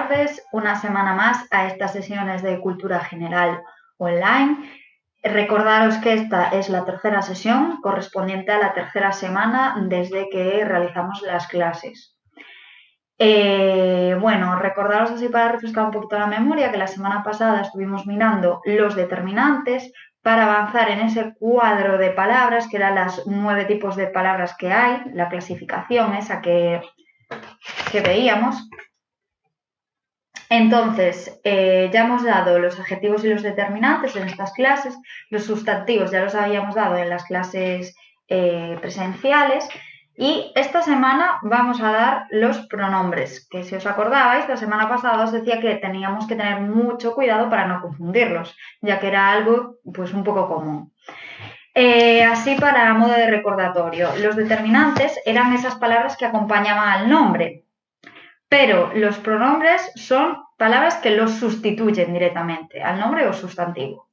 tardes, una semana más a estas sesiones de Cultura General online. Recordaros que esta es la tercera sesión correspondiente a la tercera semana desde que realizamos las clases. Recordaros así para refrescar un poquito la memoria que la semana pasada estuvimos mirando los determinantes para avanzar en ese cuadro de palabras que eran los 9 tipos de palabras que hay, la clasificación esa que veíamos. Entonces, ya hemos dado los adjetivos y los determinantes en estas clases, los sustantivos ya los habíamos dado en las clases presenciales y esta semana vamos a dar los pronombres, que si os acordabais, la semana pasada os decía que teníamos que tener mucho cuidado para no confundirlos, ya que era algo pues un poco común. Así para modo de recordatorio, los determinantes eran esas palabras que acompañaban al nombre, pero los pronombres son palabras que los sustituyen directamente al nombre o sustantivo,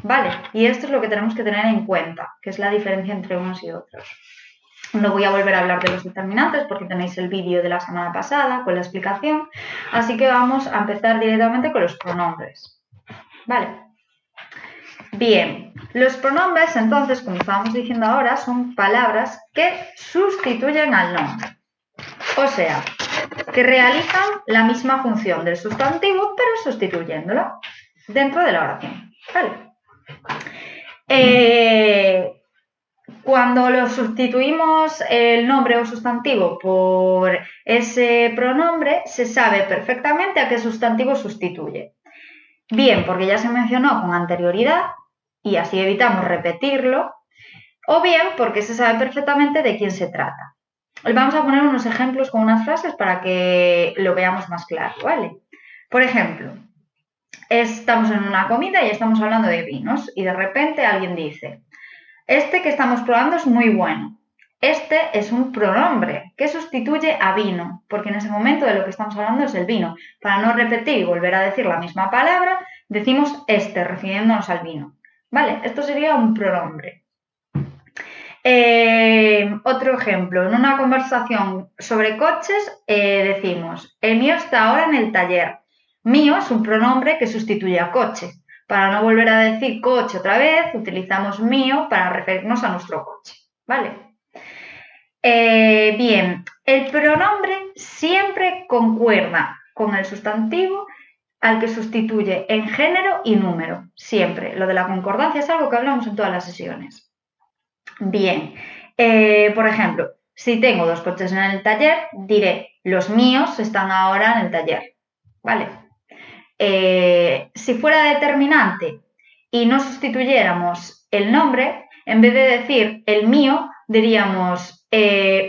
¿vale? Y esto es lo que tenemos que tener en cuenta, que es la diferencia entre unos y otros. No voy a volver a hablar de los determinantes porque tenéis el vídeo de la semana pasada con la explicación, así que vamos a empezar directamente con los pronombres, ¿vale? Bien, los pronombres entonces, como estábamos diciendo ahora, son palabras que sustituyen al nombre, o sea, que realizan la misma función del sustantivo, pero sustituyéndolo dentro de la oración. ¿Vale? Cuando lo sustituimos el nombre o sustantivo por ese pronombre, se sabe perfectamente a qué sustantivo sustituye. Bien, porque ya se mencionó con anterioridad y así evitamos repetirlo, o bien porque se sabe perfectamente de quién se trata. Vamos a poner unos ejemplos con unas frases para que lo veamos más claro, ¿vale? Por ejemplo, estamos en una comida y estamos hablando de vinos y de repente alguien dice, este que estamos probando es muy bueno. Este es un pronombre que sustituye a vino, porque en ese momento de lo que estamos hablando es el vino. Para no repetir y volver a decir la misma palabra, decimos este, refiriéndonos al vino. ¿Vale? Esto sería un pronombre. Otro ejemplo, en una conversación sobre coches decimos, el mío está ahora en el taller. Mío es un pronombre que sustituye a coche. Para no volver a decir coche otra vez, utilizamos mío para referirnos a nuestro coche, ¿vale? Bien, el pronombre siempre concuerda con el sustantivo al que sustituye en género y número, siempre. Lo de la concordancia es algo que hablamos en todas las sesiones. Bien, por ejemplo, si tengo 2 coches en el taller, diré, los míos están ahora en el taller, ¿vale? Si fuera determinante y no sustituyéramos el nombre, en vez de decir el mío, diríamos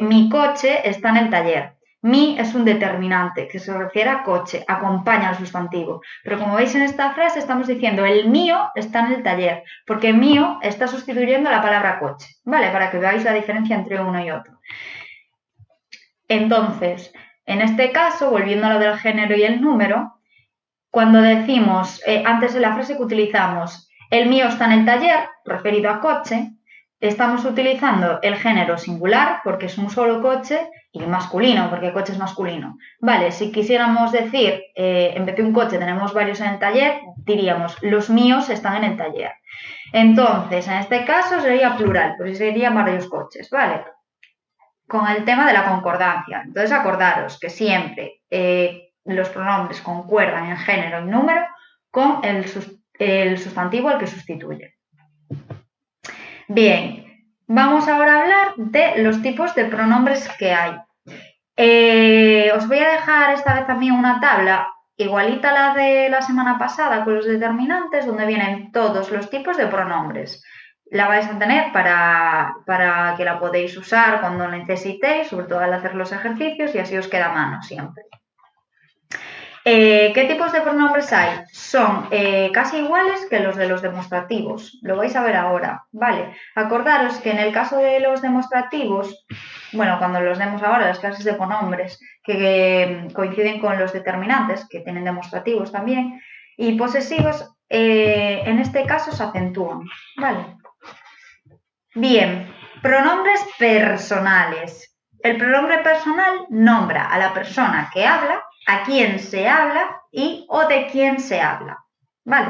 mi coche está en el taller. Mi es un determinante que se refiere a coche, acompaña al sustantivo. Pero como veis en esta frase estamos diciendo el mío está en el taller, porque mío está sustituyendo la palabra coche, ¿vale? Para que veáis la diferencia entre uno y otro. Entonces, en este caso, volviendo a lo del género y el número, cuando decimos, antes de la frase que utilizamos, el mío está en el taller, referido a coche, estamos utilizando el género singular porque es un solo coche y masculino porque el coche es masculino. Vale, si quisiéramos decir, en vez de un coche tenemos varios en el taller, diríamos, los míos están en el taller. Entonces, en este caso sería plural, pues serían varios coches, ¿vale? Con el tema de la concordancia. Entonces, acordaros que siempre los pronombres concuerdan en género y número con el sustantivo al que sustituye. Bien, vamos ahora a hablar de los tipos de pronombres que hay. Os voy a dejar esta vez también una tabla igualita a la de la semana pasada con los determinantes, donde vienen todos los tipos de pronombres. La vais a tener para que la podéis usar cuando necesitéis, sobre todo al hacer los ejercicios, y así os queda a mano siempre. ¿Qué tipos de pronombres hay? Son casi iguales que los de los demostrativos. Lo vais a ver ahora, ¿vale? Acordaros que en el caso de los demostrativos, bueno, cuando los demos ahora, las clases de pronombres, que coinciden con los determinantes, que tienen demostrativos también, y posesivos, en este caso se acentúan, ¿vale? Bien, pronombres personales. El pronombre personal nombra a la persona que habla a quién se habla y o de quién se habla, ¿vale?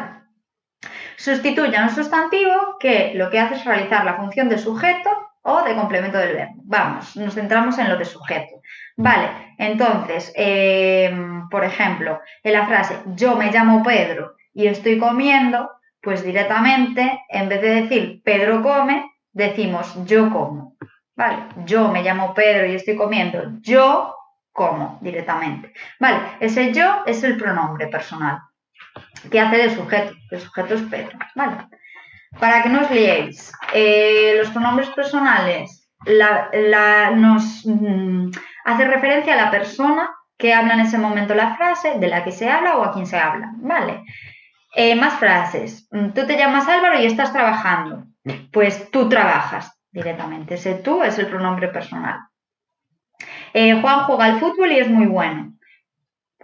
Sustituye a un sustantivo que lo que hace es realizar la función de sujeto o de complemento del verbo. Vamos, nos centramos en lo de sujeto. Vale, entonces, por ejemplo, en la frase yo me llamo Pedro y estoy comiendo, pues directamente, en vez de decir Pedro come, decimos yo como. Vale, yo me llamo Pedro y estoy comiendo, yo como directamente. Vale, ese yo es el pronombre personal que hace de sujeto. El sujeto es Pedro. Vale. Para que no os liéis, los pronombres personales nos hace referencia a la persona que habla en ese momento la frase, de la que se habla o a quien se habla, ¿vale? Más frases. Tú te llamas Álvaro y estás trabajando. Pues tú trabajas directamente. Ese tú es el pronombre personal. Juan juega al fútbol y es muy bueno.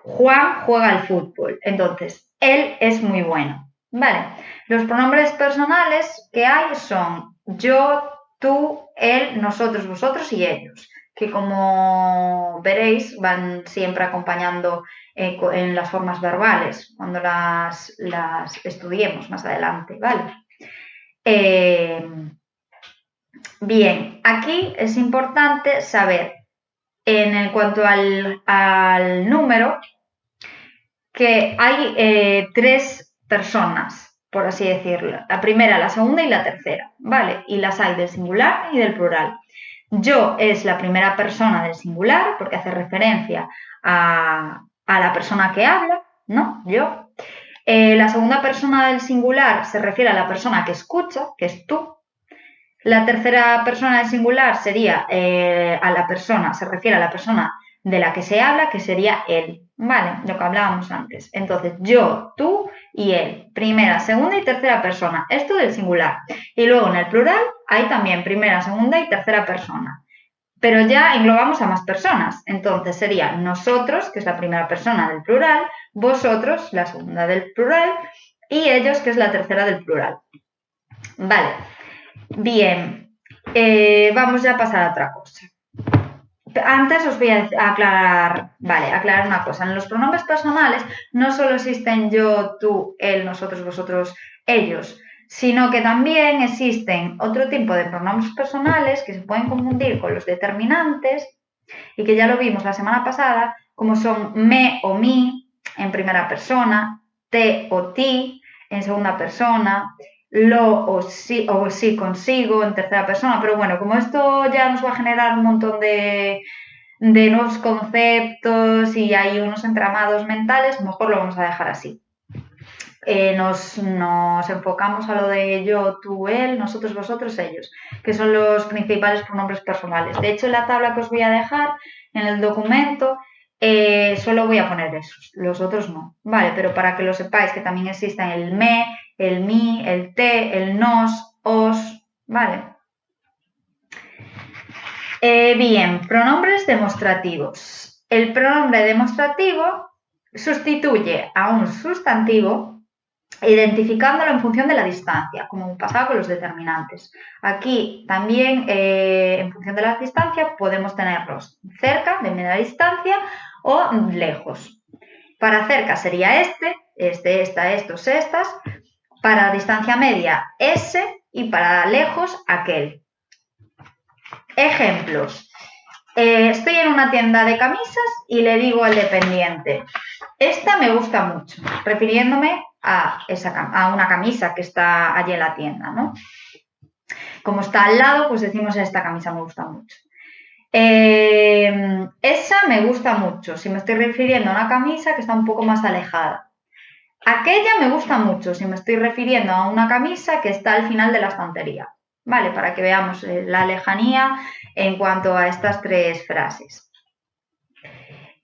Juan juega al fútbol. Entonces, él es muy bueno. Vale. Los pronombres personales que hay son yo, tú, él, nosotros, vosotros y ellos, que como veréis van siempre acompañando en las formas verbales cuando las estudiemos más adelante, ¿vale? Bien, aquí es importante saber en cuanto al número que hay 3 personas, por así decirlo. La primera, la segunda y la tercera, ¿vale? Y las hay del singular y del plural. Yo es la primera persona del singular porque hace referencia a la persona que habla, ¿no? Yo. La segunda persona del singular se refiere a la persona que escucha, que es tú. La tercera persona del singular sería se refiere a la persona de la que se habla, que sería él, ¿vale? Lo que hablábamos antes. Entonces, yo, tú y él. Primera, segunda y tercera persona. Esto del singular. Y luego en el plural hay también primera, segunda y tercera persona. Pero ya englobamos a más personas. Entonces sería nosotros, que es la primera persona del plural, vosotros, la segunda del plural, y ellos, que es la tercera del plural. Vale. Bien. Vamos ya a pasar a otra cosa. Antes os voy a aclarar una cosa. En los pronombres personales no solo existen yo, tú, él, nosotros, vosotros, ellos, sino que también existen otro tipo de pronombres personales que se pueden confundir con los determinantes y que ya lo vimos la semana pasada, como son me o mi en primera persona, te o ti en segunda persona, lo o sí consigo en tercera persona, pero bueno, como esto ya nos va a generar un montón de nuevos conceptos y hay unos entramados mentales, mejor lo vamos a dejar así. Nos enfocamos a lo de yo, tú, él, nosotros, vosotros, ellos, que son los principales pronombres personales. De hecho, en la tabla que os voy a dejar en el documento, solo voy a poner esos, los otros no, ¿vale? Pero para que lo sepáis, que también existen el me, el mi, el te, el nos, os, ¿vale? Bien, pronombres demostrativos. El pronombre demostrativo sustituye a un sustantivo identificándolo en función de la distancia, como pasaba con los determinantes. Aquí también, en función de la distancia, podemos tenerlos cerca, de media distancia, o lejos. Para cerca sería esta, estos, estas. Para distancia media, ese. Y para lejos, aquel. Ejemplos. Estoy en una tienda de camisas y le digo al dependiente, esta me gusta mucho, refiriéndome a una camisa que está allí en la tienda, ¿no? Como está al lado, pues decimos esta camisa me gusta mucho. Esa me gusta mucho, si me estoy refiriendo a una camisa que está un poco más alejada. Aquella me gusta mucho, si me estoy refiriendo a una camisa que está al final de la estantería. Vale, para que veamos la lejanía en cuanto a estas 3 frases.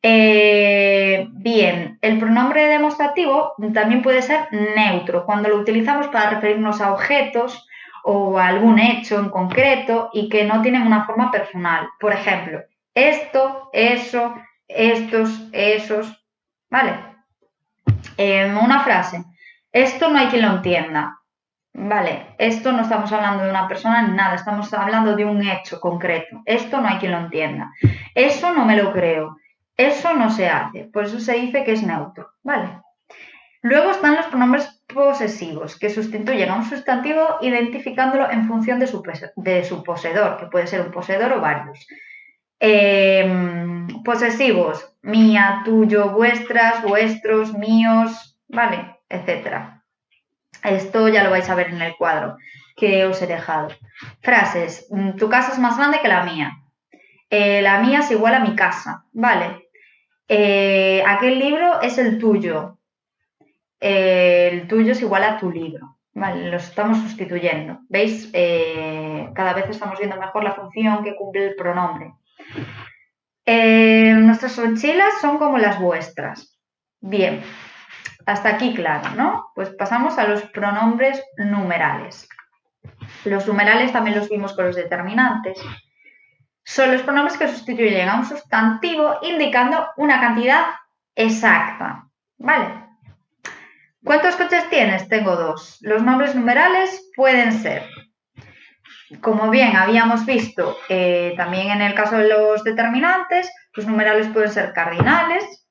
Bien, el pronombre demostrativo también puede ser neutro, cuando lo utilizamos para referirnos a objetos o a algún hecho en concreto y que no tienen una forma personal. Por ejemplo, esto, eso, estos, esos, ¿vale? Una frase, esto no hay quien lo entienda. Vale, esto no estamos hablando de una persona ni nada, estamos hablando de un hecho concreto. Esto no hay quien lo entienda. Eso no me lo creo. Eso no se hace, por eso se dice que es neutro, ¿vale? Luego están los pronombres posesivos, que sustituyen a un sustantivo identificándolo en función de su poseedor, que puede ser un poseedor o varios. Posesivos, mía, tuyo, vuestras, vuestros, míos, ¿vale? Etcétera. Esto ya lo vais a ver en el cuadro que os he dejado. Frases, tu casa es más grande que la mía. La mía es igual a mi casa, ¿vale? Aquel libro es el tuyo. El tuyo es igual a tu libro. Vale, los estamos sustituyendo. ¿Veis? Cada vez estamos viendo mejor la función que cumple el pronombre. Nuestras mochilas son como las vuestras. Bien, hasta aquí claro, ¿no? Pues pasamos a los pronombres numerales. Los numerales también los vimos con los determinantes. Son los pronombres que sustituyen a un sustantivo indicando una cantidad exacta, ¿vale? ¿Cuántos coches tienes? Tengo 2. Los nombres numerales pueden ser, como bien habíamos visto también en el caso de los determinantes, los numerales pueden ser cardinales,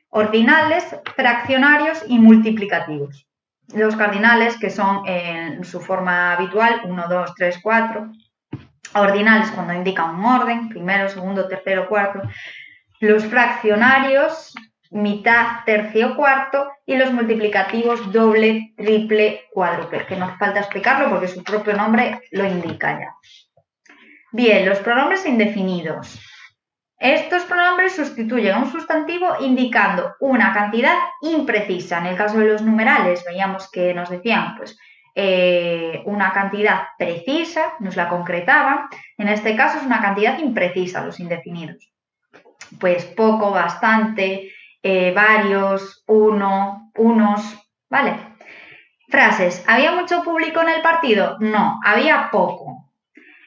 ordinales, fraccionarios y multiplicativos. Los cardinales, que son en su forma habitual, 1, 2, 3, 4. Ordinales cuando indican un orden, primero, segundo, tercero, cuarto. Los fraccionarios, mitad, tercio, cuarto. Y los multiplicativos, doble, triple, cuádruple, que no hace falta explicarlo porque su propio nombre lo indica ya. Bien, los pronombres indefinidos. Estos pronombres sustituyen a un sustantivo indicando una cantidad imprecisa. En el caso de los numerales veíamos que nos decían pues, una cantidad precisa, nos la concretaban. En este caso es una cantidad imprecisa, los indefinidos. Pues poco, bastante, varios, uno, unos, ¿vale? Frases. ¿Había mucho público en el partido? No, había poco.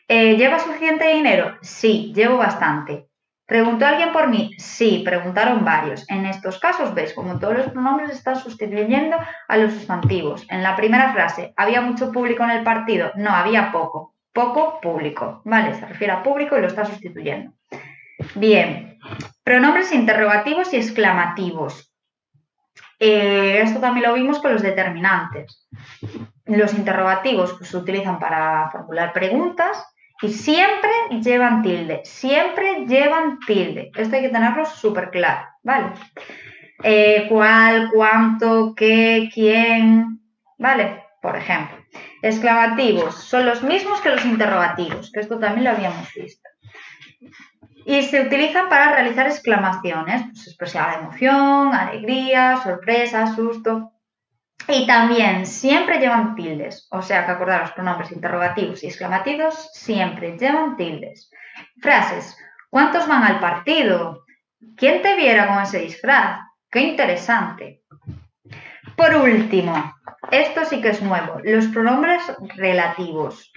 ¿Lleva suficiente dinero? Sí, llevo bastante. ¿Preguntó alguien por mí? Sí, preguntaron varios. En estos casos, ves, como todos los pronombres están sustituyendo a los sustantivos. En la primera frase, ¿había mucho público en el partido? No, había poco. Poco público. Vale, se refiere a público y lo está sustituyendo. Bien, pronombres interrogativos y exclamativos. Esto también lo vimos con los determinantes. Los interrogativos pues, se utilizan para formular preguntas y siempre llevan tilde. Siempre llevan tilde. Esto hay que tenerlo súper claro, ¿vale? ¿Cuál, cuánto, qué, quién? ¿Vale? Por ejemplo. Exclamativos son los mismos que los interrogativos, que esto también lo habíamos visto. Y se utilizan para realizar exclamaciones, pues expresar emoción, alegría, sorpresa, susto. Y también siempre llevan tildes, o sea que acordar los pronombres interrogativos y exclamativos siempre llevan tildes. Frases. ¿Cuántos van al partido? ¿Quién te viera con ese disfraz? ¡Qué interesante! Por último, esto sí que es nuevo, los pronombres relativos.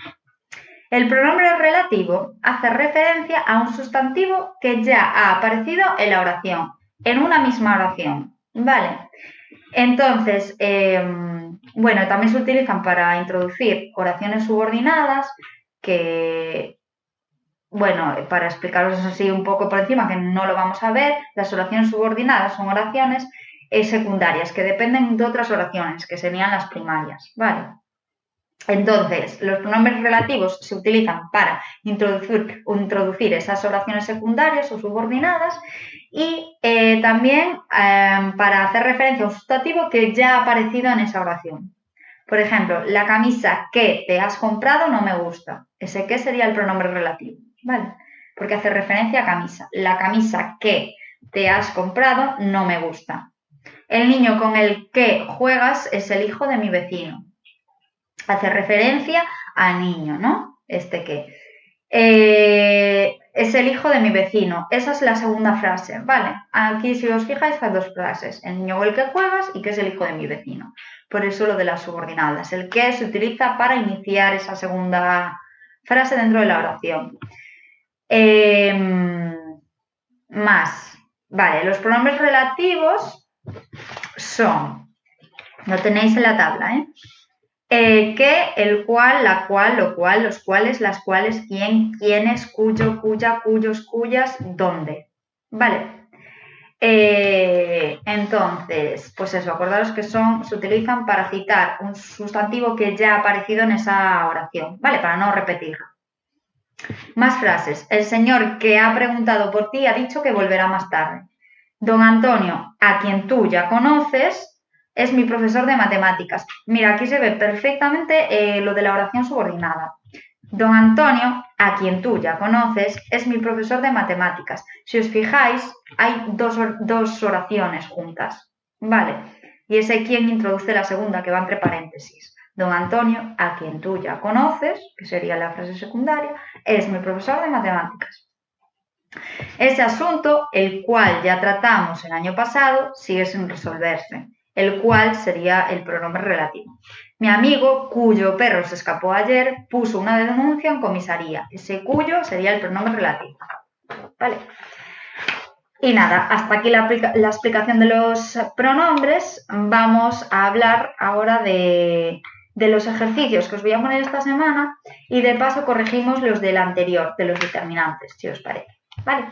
El pronombre relativo hace referencia a un sustantivo que ya ha aparecido en la oración, en una misma oración, ¿vale? Entonces, bueno, también se utilizan para introducir oraciones subordinadas que, bueno, para explicaros así un poco por encima, que no lo vamos a ver, las oraciones subordinadas son oraciones secundarias que dependen de otras oraciones, que serían las primarias, ¿vale? Entonces, los pronombres relativos se utilizan para introducir esas oraciones secundarias o subordinadas y también para hacer referencia a un sustantivo que ya ha aparecido en esa oración. Por ejemplo, la camisa que te has comprado no me gusta. Ese que sería el pronombre relativo, ¿vale? Porque hace referencia a camisa. La camisa que te has comprado no me gusta. El niño con el que juegas es el hijo de mi vecino. Hace referencia al niño, ¿no? Este que. Es el hijo de mi vecino. Esa es la segunda frase, ¿vale? Aquí, si os fijáis, hay dos frases. El niño con el que juegas y que es el hijo de mi vecino. Por eso lo de las subordinadas. El que se utiliza para iniciar esa segunda frase dentro de la oración. Más. Vale, los pronombres relativos son... Lo tenéis en la tabla, ¿eh? Que, el cual, la cual, lo cual, los cuales, las cuales, quién, quiénes, cuyo, cuya, cuyos, cuyas, dónde. Vale. Entonces, pues eso, acordaros que se utilizan para citar un sustantivo que ya ha aparecido en esa oración, ¿vale? Para no repetirlo. Más frases. El señor que ha preguntado por ti ha dicho que volverá más tarde. Don Antonio, a quien tú ya conoces, es mi profesor de matemáticas. Mira, aquí se ve perfectamente lo de la oración subordinada. Don Antonio, a quien tú ya conoces, es mi profesor de matemáticas. Si os fijáis, hay dos oraciones juntas, ¿vale? Y es quien introduce la segunda, que va entre paréntesis. Don Antonio, a quien tú ya conoces, que sería la frase secundaria, es mi profesor de matemáticas. Ese asunto, el cual ya tratamos el año pasado, sigue sin resolverse. El cual sería el pronombre relativo. Mi amigo, cuyo perro se escapó ayer, puso una denuncia en comisaría. Ese cuyo sería el pronombre relativo. ¿Vale? Y nada, hasta aquí la explicación de los pronombres. Vamos a hablar ahora de los ejercicios que os voy a poner esta semana y de paso corregimos los del anterior, de los determinantes, si os parece. ¿Vale?